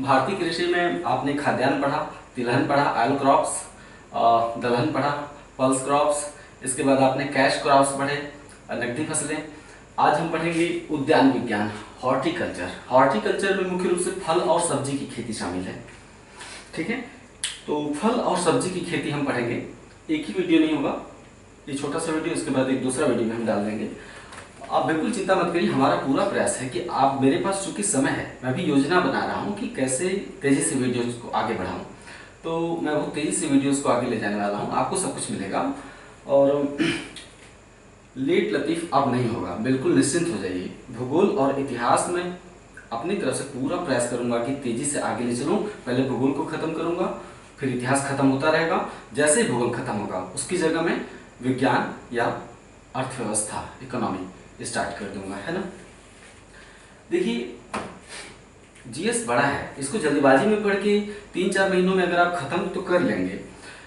भारतीय कृषि में आपने खाद्यान्न पढ़ा, तिलहन पढ़ा, ऑयल क्रॉप्स, दलहन पढ़ा, पल्स क्रॉप्स, इसके बाद आपने कैश क्रॉप्स पढ़े, नकदी फसलें। आज हम पढ़ेंगे उद्यान विज्ञान, हॉर्टिकल्चर। हॉर्टिकल्चर में मुख्य रूप से फल और सब्जी की खेती शामिल है। ठीक है, तो फल और सब्जी की खेती हम पढ़ेंगे। एक ही वीडियो नहीं होगा, ये छोटा सा वीडियो, इसके बाद एक दूसरा वीडियो में हम डाल देंगे। आप बिल्कुल चिंता मत करिए, हमारा पूरा प्रयास है कि आप, मेरे पास चूंकि समय है, मैं भी योजना बना रहा हूँ कि कैसे तेजी से वीडियोज को आगे बढ़ाऊँ, तो मैं बहुत तेजी से वीडियोज को आगे ले जाने वाला हूँ। आपको सब कुछ मिलेगा और लेट लतीफ अब नहीं होगा, बिल्कुल निश्चिंत हो जाइए। भूगोल और इतिहास में अपनी तरफ से पूरा प्रयास करूंगा कि तेजी से आगे ले चलूँ। पहले भूगोल को खत्म करूंगा, फिर इतिहास खत्म होता रहेगा। जैसे ही भूगोल खत्म होगा उसकी जगह में विज्ञान या अर्थव्यवस्था, इकोनॉमी स्टार्ट कर दूंगा, है ना। देखिए, जीएस बड़ा है, इसको जल्दबाजी में पढ़ के 3-4 महीनों में अगर आप खत्म तो कर लेंगे,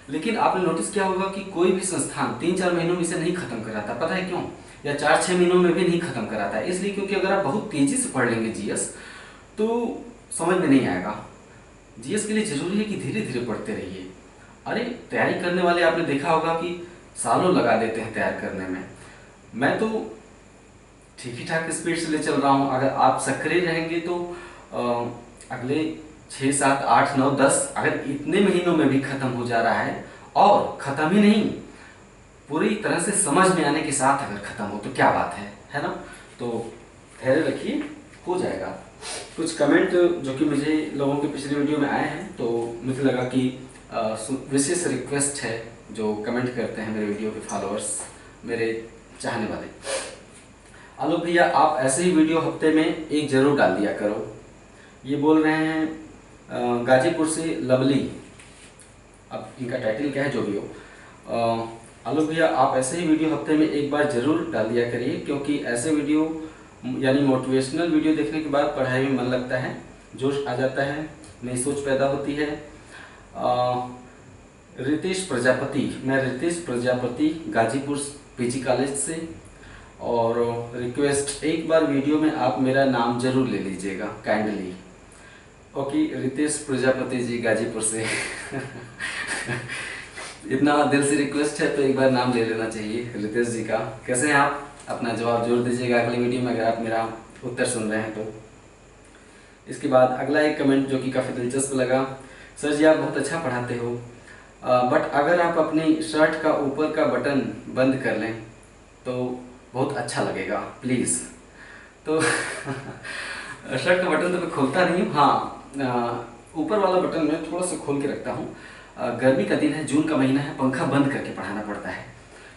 लेकिन आपने नोटिस किया होगा कि कोई भी संस्थान 3-4 महीनों में इसे नहीं खत्म कराता। पता है क्यों? या 4-6 महीनों में भी नहीं खत्म कराता है, इसलिए क्योंकि अगर आप बहुत तेजी से पढ़ लेंगे जीएस तो समझ में नहीं आएगा। जीएस के लिए जरूरी है कि धीरे धीरे पढ़ते रहिए। अरे, तैयारी करने वाले आपने देखा होगा कि सालों लगा देते हैं तैयार करने में। मैं तो ठीक ही ठाक स्पीड से ले चल रहा हूँ। अगर आप सक्रिय रहेंगे तो अगले 6, 7, 8, 9, 10 अगर इतने महीनों में भी खत्म हो जा रहा है, और खत्म ही नहीं, पूरी तरह से समझ में आने के साथ अगर खत्म हो तो क्या बात है ना। तो धैर्य रखिए, हो जाएगा। कुछ कमेंट जो कि मुझे लोगों के पिछले वीडियो में आए हैं, तो मुझे लगा कि विशेष रिक्वेस्ट है जो कमेंट करते हैं मेरे वीडियो के फॉलोअर्स, मेरे चाहने वाले। आलोक भैया, आप ऐसे ही वीडियो हफ्ते में एक जरूर डाल दिया करो। ये बोल रहे हैं गाजीपुर से लवली, अब इनका टाइटल क्या है जो भी हो। आलोक भैया, आप ऐसे ही वीडियो हफ्ते में एक बार जरूर डाल दिया करिए, क्योंकि ऐसे वीडियो यानी मोटिवेशनल वीडियो देखने के बाद पढ़ाई में मन लगता है, जोश आ जाता है, नई सोच पैदा होती है। रितेश प्रजापति, मैं रितेश प्रजापति गाजीपुर पीजी कॉलेज से, और रिक्वेस्ट, एक बार वीडियो में आप मेरा नाम जरूर ले लीजिएगा काइंडली। ओके, रितेश प्रजापति जी गाजीपुर से इतना दिल से रिक्वेस्ट है तो एक बार नाम ले लेना चाहिए रितेश जी का। कैसे हैं आप? अपना जवाब जरूर दीजिएगा अगली वीडियो में अगर आप मेरा उत्तर सुन रहे हैं तो। इसके बाद अगला एक कमेंट जो कि काफ़ी दिलचस्प लगा। सर जी, आप बहुत अच्छा पढ़ाते हो, बट अगर आप अपनी शर्ट का ऊपर का बटन बंद कर लें तो बहुत अच्छा लगेगा, प्लीज़। तो शर्ट का बटन तो मैं खोलता नहीं हूँ, हाँ, ऊपर वाला बटन मैं थोड़ा सा खोल के रखता हूँ। गर्मी का दिन है, जून का महीना है, पंखा बंद करके पढ़ाना पड़ता है,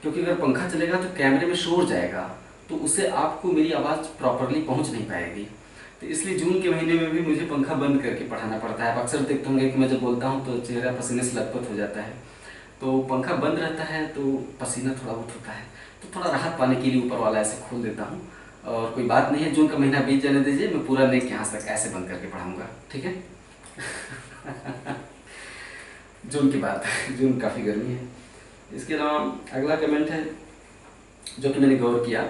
क्योंकि अगर पंखा चलेगा तो कैमरे में शोर जाएगा, तो उससे आपको मेरी आवाज़ प्रॉपरली पहुँच नहीं पाएगी। तो इसलिए जून के महीने में भी मुझे पंखा बंद करके पढ़ाना पड़ता है। आप अक्सर देखते होंगे कि मैं जब बोलता हूँ तो चेहरा पसीने से लथपथ हो जाता है, तो पंखा बंद रहता है तो पसीना थोड़ा बहुत होता है, तो थोड़ा राहत पाने के लिए ऊपर वाला ऐसे खोल देता हूँ। और कोई बात नहीं है, जून का महीना बीत जाने दीजिए, मैं पूरा नेक यहाँ तक ऐसे बंद करके पढ़ाऊँगा, ठीक है। जून की बात है, जून काफ़ी गर्मी है। इसके अलावा अगला कमेंट है जो कि मैंने गौर किया।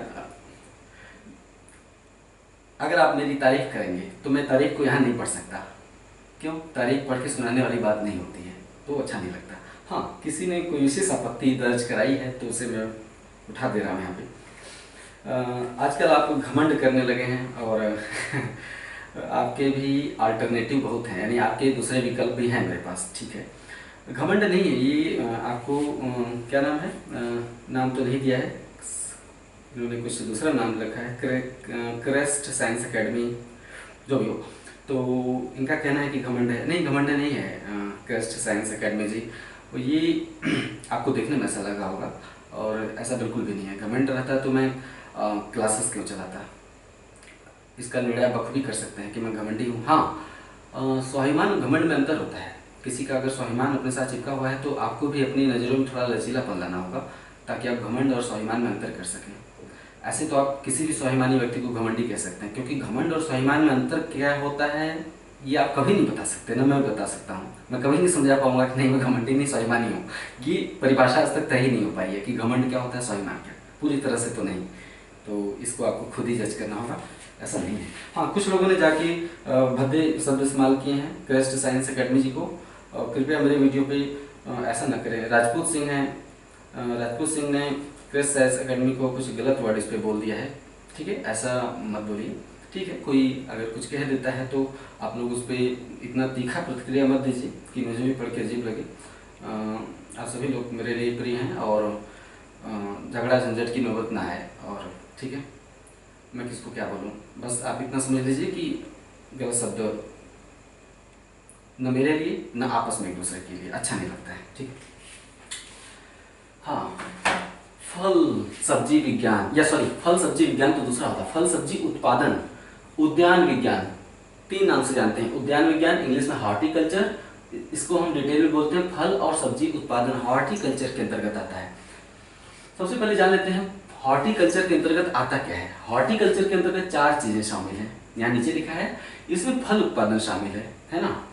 अगर आप मेरी तारीफ करेंगे तो मैं तारीफ को यहाँ नहीं पढ़ सकता। क्यों? तारीफ पढ़ के सुनाने वाली बात नहीं होती है, तो अच्छा नहीं लगता। हाँ, किसी ने कोई विशेष आपत्ति दर्ज कराई है तो उसे मैं उठा दे रहा हूँ यहाँ पे। आजकल आप घमंड करने लगे हैं, और आपके भी अल्टरनेटिव बहुत हैं, यानी आपके दूसरे विकल्प भी हैं मेरे पास, ठीक है। घमंड नहीं है ये, आपको क्या नाम है, नाम तो नहीं दिया है, इन्होंने कुछ दूसरा नाम रखा है, क्रेस्ट साइंस एकेडमी, जो भी हो। तो इनका कहना है कि घमंड है। नहीं, घमंड नहीं है क्रेस्ट साइंस एकेडमी जी, ये आपको देखने में ऐसा लगा होगा, और ऐसा बिल्कुल भी नहीं है। घमंड रहता तो मैं क्लासेस क्यों चलाता? इसका निर्णय बखूबी कर सकते हैं कि मैं घमंडी हूँ। हाँ, स्वाभिमान और घमंड में अंतर होता है। किसी का अगर स्वाभिमान अपने साथ चिपका हुआ है तो आपको भी अपनी नज़रों में थोड़ा लचीलापन लाना होगा, ताकि आप घमंड और स्वाभिमान में अंतर कर सकें। ऐसे तो आप किसी भी स्वाभिमानी व्यक्ति को घमंडी कह सकते हैं, क्योंकि घमंड और स्वाभिमान में अंतर क्या होता है ये आप कभी नहीं बता सकते, ना मैं बता सकता हूँ। मैं कभी नहीं समझा पाऊंगा कि नहीं मैं घमंडी नहीं स्वाभिमानी हूँ। ये परिभाषा आज तक तय ही नहीं हो पाई है कि घमंड क्या होता है, स्वाभिमान क्या, पूरी तरह से तो नहीं। तो इसको आपको खुद ही जज करना होगा, ऐसा नहीं है। हाँ, कुछ लोगों ने जाके भद्दे शब्द इस्तेमाल किए हैं क्रेस्ट साइंस एकेडमी जी को, कृपया मेरे वीडियो पे ऐसा न करें। राजपूत सिंह ने क्रेस्ट साइंस एकेडमी को कुछ गलत वर्ड इस पर बोल दिया है, ठीक है, ऐसा मत बोलिए, ठीक है। कोई अगर कुछ कह देता है तो आप लोग उस पर इतना तीखा प्रतिक्रिया मत दीजिए कि मुझे भी पढ़ के अजीब लगे। आप सभी लोग मेरे लिए प्रिय हैं और झगड़ा झंझट की नौबत ना आए, और ठीक है, मैं किसको क्या बोलूँ, बस आप इतना समझ लीजिए कि गलत शब्द न मेरे लिए न आपस में एक दूसरे के लिए अच्छा नहीं लगता है, ठीक है। हाँ, फल सब्जी विज्ञान तो दूसरा होता है, फल सब्जी उत्पादन, उद्यान विज्ञान, 3 नाम से जानते हैं। उद्यान विज्ञान इंग्लिश में हॉर्टिकल्चर, इसको हम डिटेल में बोलते हैं फल और सब्जी उत्पादन, हॉर्टिकल्चर के अंतर्गत आता है। सबसे पहले जान लेते हैं हॉर्टिकल्चर के अंतर्गत आता क्या है। हॉर्टिकल्चर के अंतर्गत 4 चीजें शामिल हैं, यहाँ नीचे लिखा है। इसमें फल उत्पादन शामिल है ना,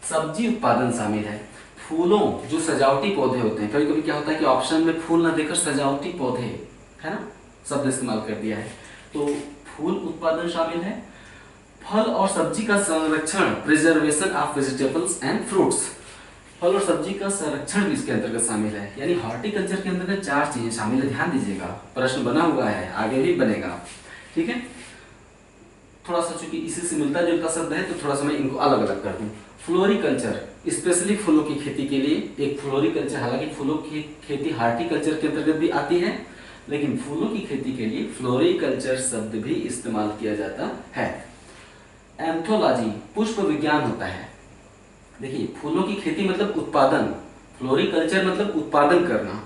सब्जी उत्पादन शामिल है, फूलों जो सजावटी पौधे होते हैं, कभी कभी क्या होता है कि ऑप्शन में फूल न देकर सजावटी पौधे, है ना, शब्द इस्तेमाल कर दिया है, तो फूल उत्पादन शामिल है। फल और सब्जी का संरक्षण, preservation of vegetables and fruits, फल और सब्जी का संरक्षण भी इसके अंतर्गत शामिल है। यानी हॉर्टिकल्चर के अंतर्गत 4 चीजें शामिल है, ध्यान दीजिएगा, प्रश्न बना हुआ है, आगे भी बनेगा, ठीक है। थोड़ा सा चूंकि इसी से मिलता जुलता शब्द है तो थोड़ा सा मैं इनको अलग अलग कर दूं। फ्लोरिकल्चर, स्पेशली फूलों की खेती के लिए एक फ्लोरिकल्चर, हालांकि फूलों की खेती हार्टिकल्चर के अंतर्गत भी आती है, लेकिन फूलों की खेती के लिए फ्लोरिकल्चर शब्द भी इस्तेमाल किया जाता है। एंथोलॉजी पुष्प विज्ञान होता है। देखिए, फूलों की खेती मतलब उत्पादन, फ्लोरिकल्चर मतलब उत्पादन करना,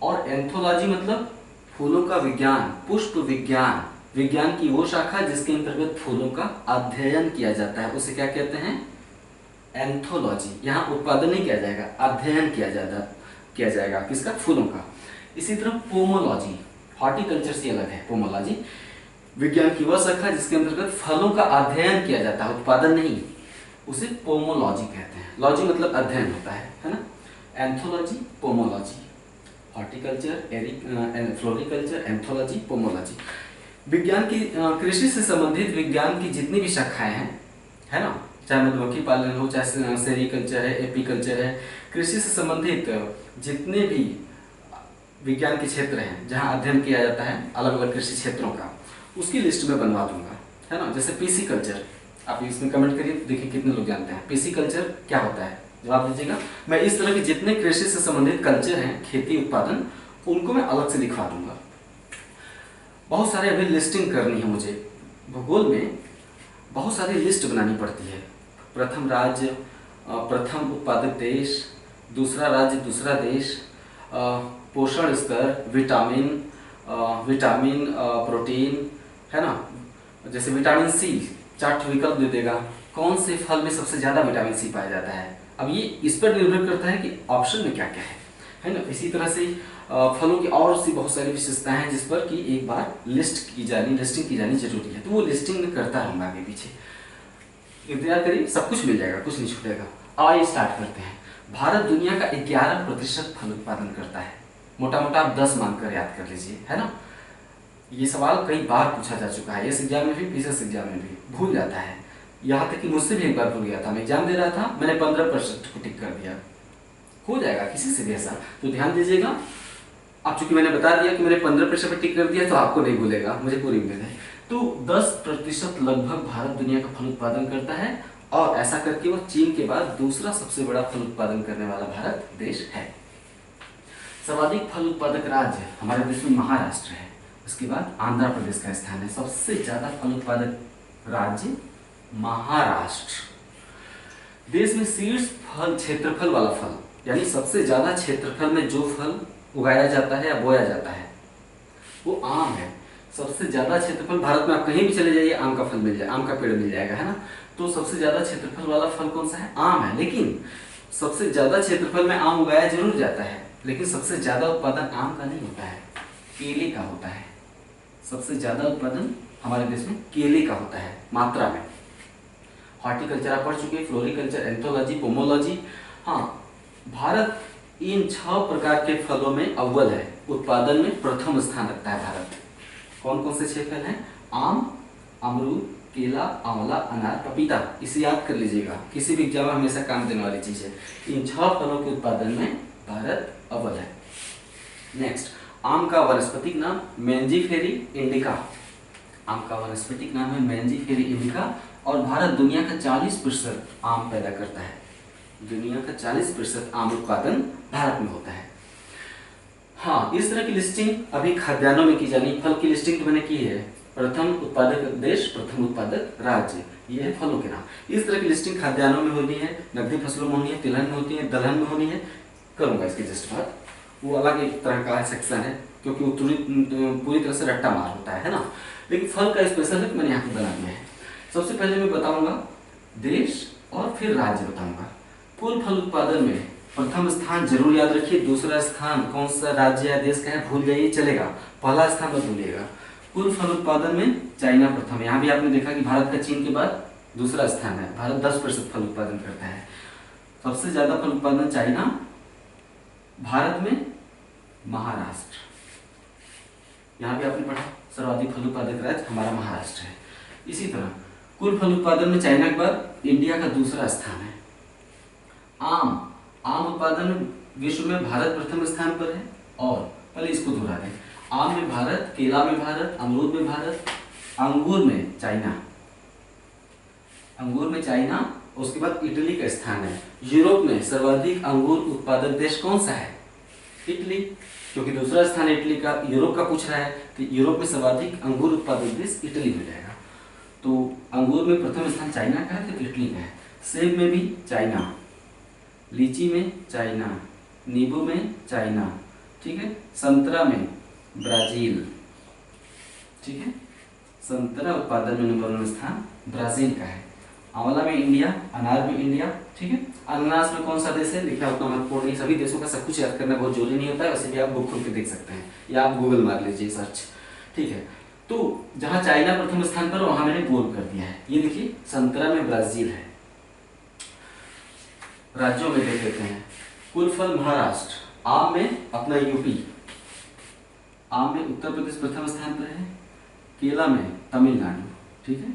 और एंथोलॉजी मतलब फूलों का विज्ञान, पुष्प विज्ञान, विज्ञान की वो शाखा जिसके अंतर्गत फूलों का अध्ययन किया जाता है, उसे क्या कहते हैं, एंथोलॉजी। यहाँ उत्पादन नहीं किया जाएगा, अध्ययन किया जाएगा किसका, फूलों का। इसी तरह पोमोलॉजी, हॉर्टिकल्चर से अलग है पोमोलॉजी, विज्ञान की वह शाखा जिसके अंतर्गत फलों का अध्ययन किया जाता है, उत्पादन नहीं, उसे पोमोलॉजी कहते हैं। लॉजी मतलब अध्ययन होता है ना। Anthology, pomology, horticulture, floriculture, anthology, pomology. विज्ञान की कृषि से संबंधित विज्ञान की जितनी भी शाखाएं हैं, है ना, चाहे मधुमक्खी पालन हो, चाहे सेरीकल्चर है, एपीकल्चर है, कृषि से संबंधित जितने भी विज्ञान के क्षेत्र हैं जहां अध्ययन किया जाता है अलग अलग कृषि क्षेत्रों का, उसकी लिस्ट में बनवा दूंगा, है ना। जैसे पीसी कल्चर, आप इसमें कमेंट करिए, देखिए कितने लोग जानते हैं पीसी कल्चर क्या होता है, जवाब दीजिएगा। मैं इस तरह के जितने कृषि से संबंधित कल्चर हैं, खेती उत्पादन, उनको मैं अलग से दिखवा दूंगा। बहुत सारे अभी लिस्टिंग करनी है मुझे, भूगोल में बहुत सारी लिस्ट बनानी पड़ती है। प्रथम राज्य, प्रथम उत्पादक देश, दूसरा राज्य, दूसरा देश, पोषण स्तर, विटामिन, प्रोटीन, है ना। जैसे विटामिन सी, 4 विकल्प दे देगा, कौन से फल में सबसे ज्यादा विटामिन सी पाया जाता है। अब ये इस पर निर्भर करता है कि ऑप्शन में क्या क्या है ना। इसी तरह से फलों की और सी बहुत सारी विशेषताएं हैं जिस पर कि एक बार लिस्टिंग की जानी जरूरी है, तो वो लिस्टिंग में करता रहूंगा आगे पीछे। इंतजार करिए, सब कुछ मिल जाएगा, कुछ नहीं छूटेगा। आइए स्टार्ट करते हैं। भारत दुनिया का 11% फल उत्पादन करता है। मोटा मोटा आप 10 मानकर याद कर लीजिए, है ना। ये सवाल कई बार पूछा जा चुका है, इस एग्जाम में भी, पीसीएस एग्जाम में भी भूल जाता है। यहाँ तक कि मुझसे भी एक बार भूल गया था, मैं एग्जाम दे रहा था, मैंने 15% को टिक कर दिया। हो जाएगा किसी से भी ऐसा, तो ध्यान दीजिएगा। अब चूंकि मैंने बता दिया कि मैंने 15% पे टिक कर दिया, तो आपको नहीं भूलेगा, मुझे पूरी उम्मीद है। तो 10% लगभग भारत दुनिया का फल उत्पादन करता है, और ऐसा करके वो चीन के बाद दूसरा सबसे बड़ा फल उत्पादन करने वाला भारत देश है। सर्वाधिक फल उत्पादक राज्य हमारे देश में महाराष्ट्र है, उसके बाद आंध्र प्रदेश का स्थान है। सबसे ज्यादा फल उत्पादक राज्य महाराष्ट्र। देश में शीर्ष फल क्षेत्रफल वाला फल, यानी सबसे ज्यादा क्षेत्रफल में जो फल उगाया जाता है या बोया जाता है, वो आम है। सबसे ज्यादा क्षेत्रफल, भारत में आप कहीं भी चले जाइए आम का फल मिल जाए, आम का पेड़ मिल जाएगा, है ना। तो सबसे ज्यादा क्षेत्रफल वाला फल कौन सा है, आम है। लेकिन सबसे ज्यादा क्षेत्रफल में आम उगाया जरूर जाता है, लेकिन सबसे ज्यादा उत्पादन आम का नहीं होता है, केले का होता है। सबसे ज्यादा उत्पादन हमारे देश में केले का होता है मात्रा में। हॉर्टिकल्चर आप पढ़ चुके, फ्लोरिकल्चर, एंथोलॉजी, पोमोलॉजी। हाँ, भारत इन 6 प्रकार के फलों में अव्वल है, उत्पादन में प्रथम स्थान रखता है भारत। कौन कौन से 6 फल हैं? आम, अमरूद, केला, आंवला, अनार, पपीता। इसे याद कर लीजिएगा, किसी भी एग्जाम में हमेशा काम देने वाली चीज है। इन 6 फलों के उत्पादन में भारत अव्वल है। नेक्स्ट, आम का वानस्पतिक नाम मैंजीफेरी इंडिका। आम का वानस्पतिक नाम है मैंजीफेरी इंडिका और भारत दुनिया का 40% आम पैदा करता है। दुनिया का 40% आम उत्पादन भारत में होता है। हाँ, इस तरह की लिस्टिंग अभी खाद्यान्नों में की जानी, फल की लिस्टिंग तो मैंने की है। प्रथम उत्पादक देश, प्रथम उत्पादक राज्य, ये है फलों के नाम। इस तरह की लिस्टिंग खाद्यान्नों में होनी है, नकदी फसलों में होनी है, तिलहन में होती है, दलहन में होनी है। करूंगा इसकी जस्ट बात, वो अलग एक तरह का सेक्शन है, क्योंकि वो पूरी तरह से रट्टा मार होता है ना। लेकिन फल का स्पेशल है, मैंने यहाँ पे बना दिया है। सबसे पहले मैं बताऊंगा देश और फिर राज्य बताऊंगा। कुल फल उत्पादन में प्रथम स्थान जरूर याद रखिए, दूसरा स्थान कौन सा राज्य या देश का है भूल जाइए चलेगा, पहला स्थान मत भूलिएगा। कुल फल उत्पादन में चाइना प्रथम है। यहाँ भी आपने देखा कि भारत का चीन के बाद दूसरा स्थान है। भारत 10% फल उत्पादन करता है। सबसे ज्यादा फल उत्पादन चाइना, भारत में महाराष्ट्र। यहाँ भी आपने पढ़ा सर्वाधिक फल उत्पादक राज्य हमारा महाराष्ट्र है। इसी तरह कुल फल उत्पादन में चाइना के बाद इंडिया का दूसरा स्थान है। आम उत्पादन में विश्व में भारत प्रथम स्थान पर है। और पहले इसको दोहरा दें, आम में भारत, केला में भारत, अमरूद में भारत, अंगूर में चाइना, उसके बाद इटली का स्थान है। यूरोप में सर्वाधिक अंगूर उत्पादक देश कौन सा है? इटली, क्योंकि दूसरा स्थान इटली का, यूरोप का पूछ रहा है, तो यूरोप में सर्वाधिक अंगूर उत्पादक देश इटली में जाएगा। तो अंगूर में प्रथम स्थान चाइना का है, फिर इटली का है। सेब में भी चाइना, लीची में चाइना, नींबू में चाइना, ठीक है। संतरा में ब्राजील, ठीक है। संतरा उत्पादन में नंबर 1 स्थान ब्राजील का है। आंवला में इंडिया, अनार में इंडिया, ठीक है। अनानास में कौन सा देश है लिखा उतना महत्वपूर्ण नहीं, सभी देशों का सब कुछ याद करना बहुत जरूरी नहीं होता है। वैसे भी आप बुक खोल के देख सकते हैं या आप गूगल मार लीजिए सर्च, ठीक है। तो जहां चाइना प्रथम स्थान पर वहां मैंने बोल्ड कर दिया है। ये देखिए संतरा में ब्राजील है। राज्यों में देख लेते हैं। कुल फल महाराष्ट्र, आम में अपना यूपी, आम में उत्तर प्रदेश प्रथम स्थान पर है। केला में तमिलनाडु, ठीक है,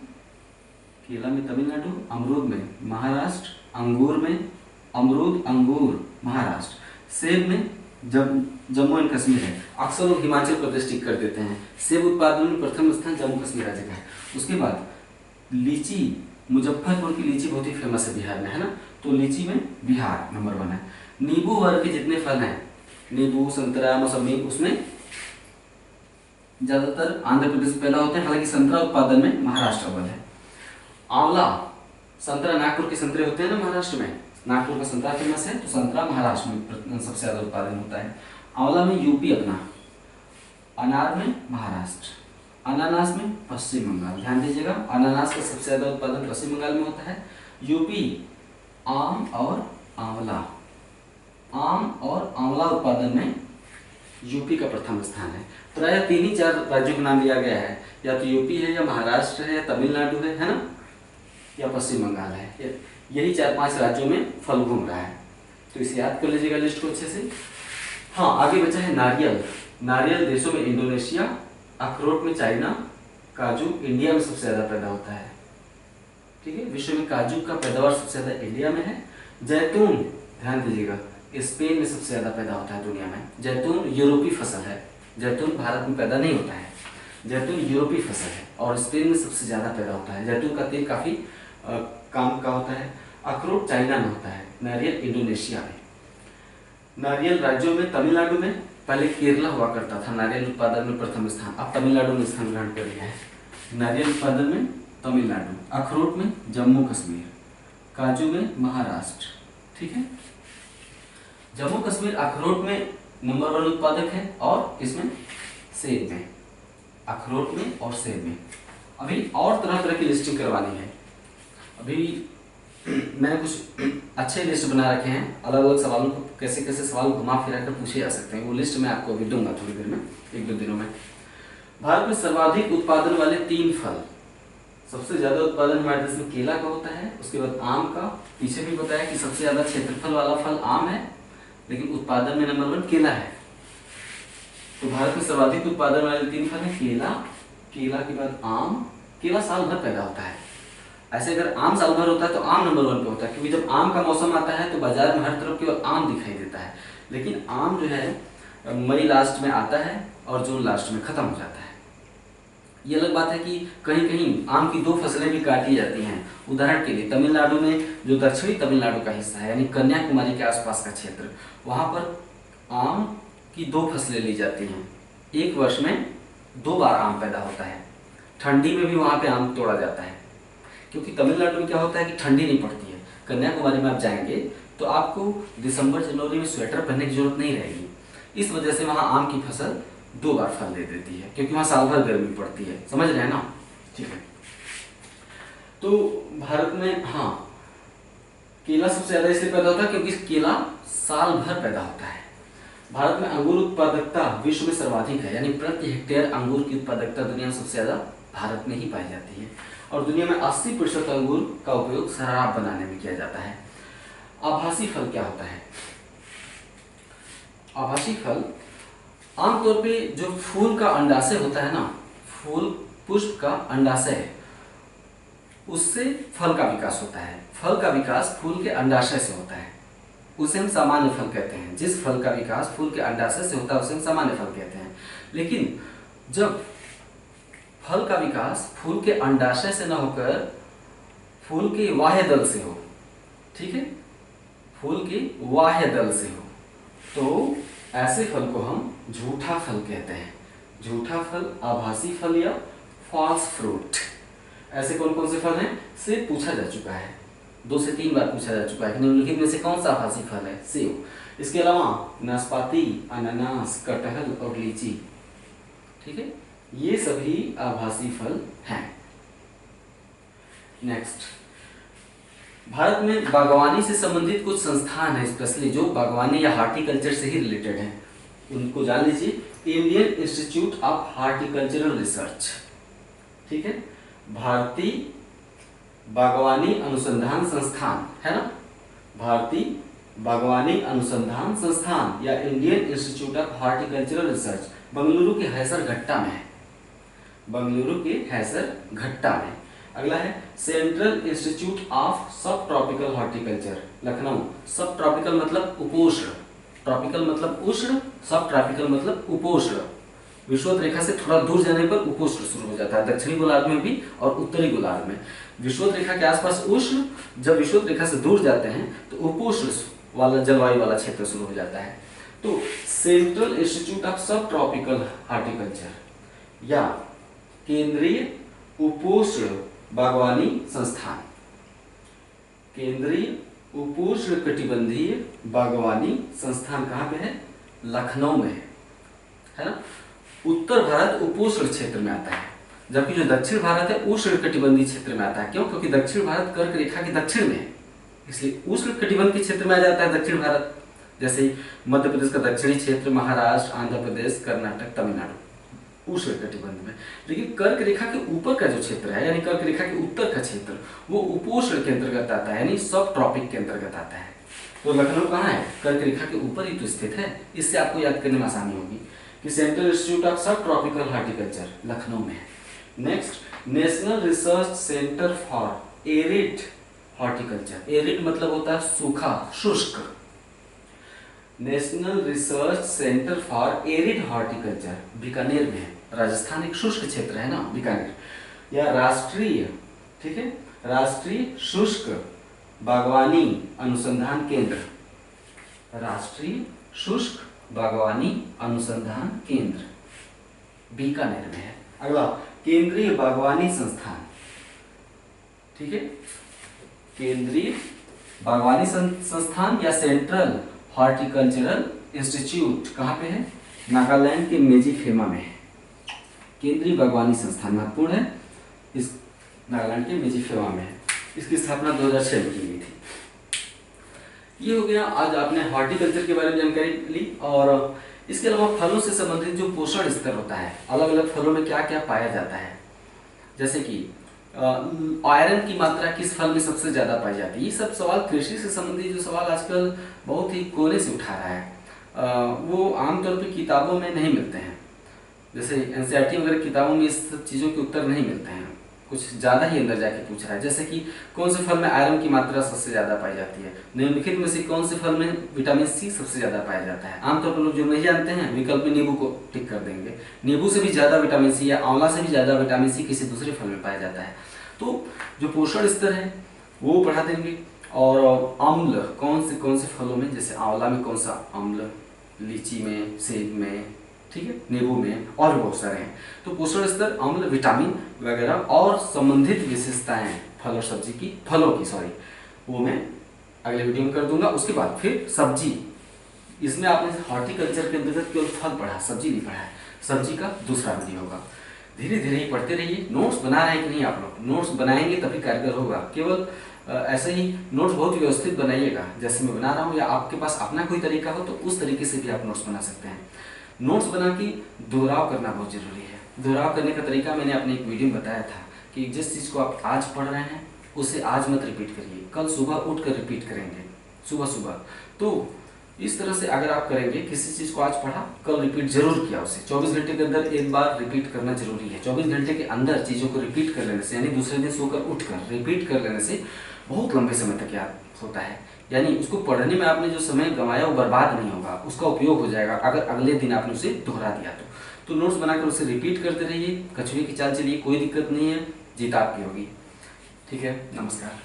केला में तमिलनाडु। अमरूद में महाराष्ट्र, अंगूर में अंगूर महाराष्ट्र। सेब में जम्मू एंड कश्मीर है। अक्सर लोग हिमाचल प्रदेश टिक कर देते हैं। सेब उत्पादन में प्रथम स्थान जम्मू कश्मीर राज्य का है। उसके बाद लीची, मुजफ्फरपुर की लीची बहुत ही फेमस है बिहार में, है ना। तो लीची में बिहार नंबर 1 है। नींबू वर्ग के जितने फल हैं, नींबू, संतरा, मौसमी, उसमें ज्यादातर आंध्र प्रदेश में पैदा होते हैं। हालांकि संतरा उत्पादन में महाराष्ट्र अव्वल है। आंवला, संतरा नागपुर के संतरे होते हैं ना महाराष्ट्र में, नागपुर का संतरा फेमस है, तो संतरा महाराष्ट्र में सबसे ज्यादा उत्पादन होता है। आंवला में यूपी अपना, अनार में महाराष्ट्र, अनानास में पश्चिम बंगाल। ध्यान दीजिएगा, अनानास का सबसे ज्यादा उत्पादन पश्चिम बंगाल में होता है। यूपी आम और आंवला उत्पादन में यूपी का प्रथम स्थान है। प्राय 3 ही 4 राज्यों का नाम लिया गया है, या तो यूपी है, या महाराष्ट्र है, तमिलनाडु है ना, या पश्चिम बंगाल है। यही 4-5 राज्यों में फल घूम रहा है। तो इसे याद कर लीजिएगा लिस्ट को अच्छे से। हाँ, आगे बचा है नारियल। नारियल देशों में इंडोनेशिया, अखरोट में चाइना, काजू इंडिया में सबसे ज्यादा पैदा होता है, ठीक है। विश्व में काजू का पैदावार सबसे ज्यादा इंडिया में है। जैतून, ध्यान दीजिएगा, स्पेन में सबसे ज्यादा पैदा होता है दुनिया में। जैतून यूरोपीय फसल है, जैतून भारत में पैदा नहीं होता है। जैतून यूरोपीय फसल है और स्पेन में सबसे ज्यादा पैदा होता है। जैतून का तेल काफी काम का होता है। अखरोट चाइना में होता है, नारियल इंडोनेशिया में। नारियल राज्यों में तमिलनाडु में पहले केरला हुआ करता था नारियल उत्पादन में प्रथम स्थान, अब तमिलनाडु ने स्थान ग्रहण कर लिया है। नारियल उत्पादन में तमिलनाडु, अखरोट में जम्मू कश्मीर, काजू में महाराष्ट्र, ठीक है। जम्मू कश्मीर अखरोट में नंबर 1 उत्पादक है और इसमें सेब में, अखरोट में और सेब में। अभी और तरह तरह की लिस्टिंग करवानी है। अभी मैंने कुछ अच्छे लिस्ट बना रखे हैं, अलग अलग सवालों को कैसे कैसे सवाल घुमा फिरा कर पूछे जा सकते हैं। वो लिस्ट मैं आपको अभी दूंगा थोड़ी देर में, 1-2 दिनों में। भारत में सर्वाधिक उत्पादन वाले 3 फल, सबसे ज्यादा उत्पादन हमारे देश में केला का होता है, उसके बाद आम का। पीछे भी बताया कि सबसे ज्यादा क्षेत्रफल वाला फल आम है, लेकिन उत्पादन में नंबर 1 केला है। तो भारत में सर्वाधिक उत्पादन वाले 3 फल हैं केला, केला के बाद आम। केला साल भर पैदा होता है। ऐसे अगर आम साल भर होता है तो आम नंबर 1 पे होता है, क्योंकि जब आम का मौसम आता है तो बाजार में हर तरफ केवल आम दिखाई देता है। लेकिन आम जो है मई लास्ट में आता है और जून लास्ट में खत्म हो जाता है। ये अलग बात है कि कहीं कहीं आम की 2 फसलें भी काटी जाती हैं। उदाहरण के लिए तमिलनाडु में, जो दक्षिणी तमिलनाडु का हिस्सा है यानी कन्याकुमारी के आसपास का क्षेत्र, वहाँ पर आम की 2 फसलें ली जाती हैं। एक वर्ष में 2 बार आम पैदा होता है। ठंडी में भी वहाँ पे आम तोड़ा जाता है, क्योंकि तमिलनाडु में क्या होता है कि ठंडी नहीं पड़ती है। कन्याकुमारी में आप जाएंगे तो आपको दिसंबर जनवरी में स्वेटर पहनने की जरूरत नहीं रहेगी। इस वजह से वहाँ आम की फसल 2 बार फल दे देती है, क्योंकि वहाँ साल भर गर्मी पड़ती है। समझ रहे हैं ना? ठीक है। तो भारत में हाँ, केला सबसे ज्यादा इसलिए पैदा होता है क्योंकि केला साल भर पैदा होता है। भारत में अंगूर उत्पादकता विश्व में सर्वाधिक है, यानी प्रति हेक्टेयर अंगूर की उत्पादकता दुनिया में सबसे ज्यादा भारत में ही पाई जाती है। और दुनिया में 80% अंगूर का उपयोग शराब बनाने में किया जाता है। आभासी फल क्या होता है? आभासी फल आमतौर पे जो फूल का अंडाशय होता है ना, फूल पुष्प का अंडाशय, उससे फल का विकास होता है। फल का विकास फूल के अंडाशय से होता है, उसे हम सामान्य फल कहते हैं। जिस फल का विकास फूल के अंडाशय से होता है उसे हम सामान्य फल कहते हैं। लेकिन जब फल का विकास फूल के अंडाशय से न होकर फूल के बाह्य दल से हो, ठीक है, फूल के बाह्य दल से हो, तो ऐसे फल को हम झूठा फल कहते हैं। झूठा फल, आभासी फल या फॉल्स फ्रूट। ऐसे कौन कौन से फल हैं से पूछा जा चुका है, 2 से 3 बार पूछा जा चुका है कि निम्नलिखित में से कौन सा आभासी फल है? सेब। इसके अलावा नाशपाती, अनानास, कटहल और लीची, ठीक है, ये सभी आभासी फल हैं। नेक्स्ट, भारत में बागवानी से संबंधित कुछ संस्थान हैं स्पेशली जो बागवानी या हार्टिकल्चर से ही रिलेटेड हैं। उनको जान लीजिए। Indian Institute of Horticultural research, ठीक है, भारतीय बागवानी अनुसंधान संस्थान है ना, भारतीय बागवानी अनुसंधान संस्थान या Indian Institute of Horticultural Research Bengaluru के हैसरघट्टा में है। बंगलुरु के हैसरघट्टा में। अगला है सेंट्रल इंस्टीट्यूट ऑफ सब ट्रॉपिकल हॉर्टिकल्चर, लखनऊ। सब ट्रॉपिकल मतलब उपोष्ण, ट्रॉपिकल मतलब उष्ण, सब ट्रॉपिकल मतलब उपोष्ण। विषुवत रेखा से थोड़ा दूर जाने पर उपोष्ण शुरू हो जाता है, दक्षिणी गोलार्ध में भी और उत्तरी गोलार्ध में। विषुवत रेखा के आसपास उष्ण, जब विषुवत रेखा से दूर जाते हैं तो उपोष्ण वाला जलवायु वाला क्षेत्र शुरू हो जाता है। तो सेंट्रल इंस्टीट्यूट ऑफ सब ट्रॉपिकल हॉर्टिकल्चर या केंद्रीय उपोष्ण बागवानी संस्थान, केंद्रीय उपोष्ण कटिबंधीय बागवानी संस्थान कहाँ पे है? लखनऊ में है ना। उत्तर भारत उपोष्ण क्षेत्र में आता है, जबकि जो दक्षिण भारत है उष्ण कटिबंधीय क्षेत्र में आता है। क्यों? क्योंकि दक्षिण भारत कर्क रेखा के दक्षिण में है, इसलिए उष्ण कटिबंध के क्षेत्र में आ जाता है दक्षिण भारत। जैसे मध्य प्रदेश का दक्षिणी क्षेत्र, महाराष्ट्र, आंध्र प्रदेश, कर्नाटक, तमिलनाडु उष्ण कटिबंध में। लेकिन कर्क रेखा के ऊपर का जो क्षेत्र है, यानी कर्क रेखा के उत्तर का क्षेत्र, वो उपोष्ण के अंतर्गत आता है, यानी सब ट्रॉपिक के अंतर्गत आता है। तो लखनऊ कहाँ है? कर्क रेखा के ऊपर ही तो स्थित है। इससे आपको याद करने में आसानी होगी कि सेंट्रल इंस्टीट्यूट ऑफ सब ट्रॉपिकल हॉर्टिकल्चर लखनऊ में है। Next, national research centre for arid horticulture. Arid मतलब होता है सूखा, शुष्क। National research centre for arid horticulture Bikaner में है। राजस्थान एक शुष्क क्षेत्र है ना, बीकानेर। या राष्ट्रीय, ठीक है, राष्ट्रीय शुष्क बागवानी अनुसंधान केंद्र, राष्ट्रीय शुष्क बागवानी अनुसंधान केंद्र बीकानेर में है। अगला, केंद्रीय बागवानी संस्थान, ठीक है, केंद्रीय बागवानी संस्थान या सेंट्रल हॉर्टिकल्चरल इंस्टीट्यूट कहाँ पे है? नागालैंड के मेजिफेमा में है। केंद्रीय बागवानी संस्थान महत्वपूर्ण है, इस नागालैंड के मेजिफेमा में है। इसकी स्थापना 2006 में की गई थी। ये हो गया, आज आपने हॉर्टिकल्चर के बारे में जानकारी ली। और इसके अलावा फलों से संबंधित जो पोषण स्तर होता है, अलग अलग फलों में क्या क्या पाया जाता है, जैसे कि आयरन की मात्रा किस फल में सबसे ज्यादा पाई जाती है। ये सब सवाल कृषि से संबंधित जो सवाल आजकल बहुत ही कोने से उठा रहा है। वो आमतौर पे किताबों में नहीं मिलते हैं। जैसे एनसीईआरटी वगैरह किताबों में इस सब चीज़ों के उत्तर नहीं मिलते हैं, कुछ ज़्यादा ही अंदर जाके पूछ रहा है। जैसे कि कौन से फल में आयरन की मात्रा सबसे ज़्यादा पाई जाती है, निम्नलिखित में से कौन से फल में विटामिन सी सबसे ज़्यादा पाया जाता है। आमतौर पर लोग जो नहीं जानते हैं विकल्प में नींबू को टिक कर देंगे। नींबू से भी ज़्यादा विटामिन सी या आंवला से भी ज़्यादा विटामिन सी किसी दूसरे फल में पाया जाता है। तो जो पोषण स्तर है वो बढ़ा देंगे। और अम्ल कौन से फलों में, जैसे आंवला में कौन सा अम्ल, लीची में, सेब में, ठीक है, नींबू में, और भी बहुत सारे हैं। तो पोषण स्तर, अम्ल, विटामिन वगैरह और संबंधित विशेषताएं फलों की वो मैं अगले वीडियो में कर दूंगा। उसके बाद फिर सब्जी, इसमें आपने हॉर्टिकल्चर के अंतर्गत केवल फल पढ़ा, सब्जी नहीं पढ़ा है। सब्जी का दूसरा वीडियो होगा। धीरे धीरे ही पढ़ते रहिए। नोट्स बना रहे हैं कि नहीं आप लोग? नोट्स बनाएंगे तभी कारगर होगा। केवल ऐसे ही नोट्स बहुत व्यवस्थित बनाइएगा जैसे मैं बना रहा हूँ, या आपके पास अपना कोई तरीका हो तो उस तरीके से भी आप नोट्स बना सकते हैं। नोट्स बना के दोहराव करना बहुत जरूरी है। दोहराव करने का तरीका मैंने अपने एक वीडियो में बताया था कि जिस चीज़ को आप आज पढ़ रहे हैं उसे आज मत रिपीट करिए, कल सुबह उठ कर रिपीट करेंगे, सुबह। तो इस तरह से अगर आप करेंगे, किसी चीज़ को आज पढ़ा, कल रिपीट जरूर किया उसे। 24 घंटे के अंदर एक बार रिपीट करना जरूरी है। 24 घंटे के अंदर चीज़ों को रिपीट कर लेने से, यानी दूसरे दिन सोकर उठकर रिपीट कर लेने से बहुत लंबे समय तक याद होता है। यानी उसको पढ़ने में आपने जो समय गंवाया वो बर्बाद नहीं होगा, उसका उपयोग हो जाएगा अगर अगले दिन आपने उसे दोहरा दिया तो नोट्स बनाकर उसे रिपीट करते रहिए, कछुए की चाल चलिए, कोई दिक्कत नहीं है, जीत आपकी होगी। ठीक है, नमस्कार।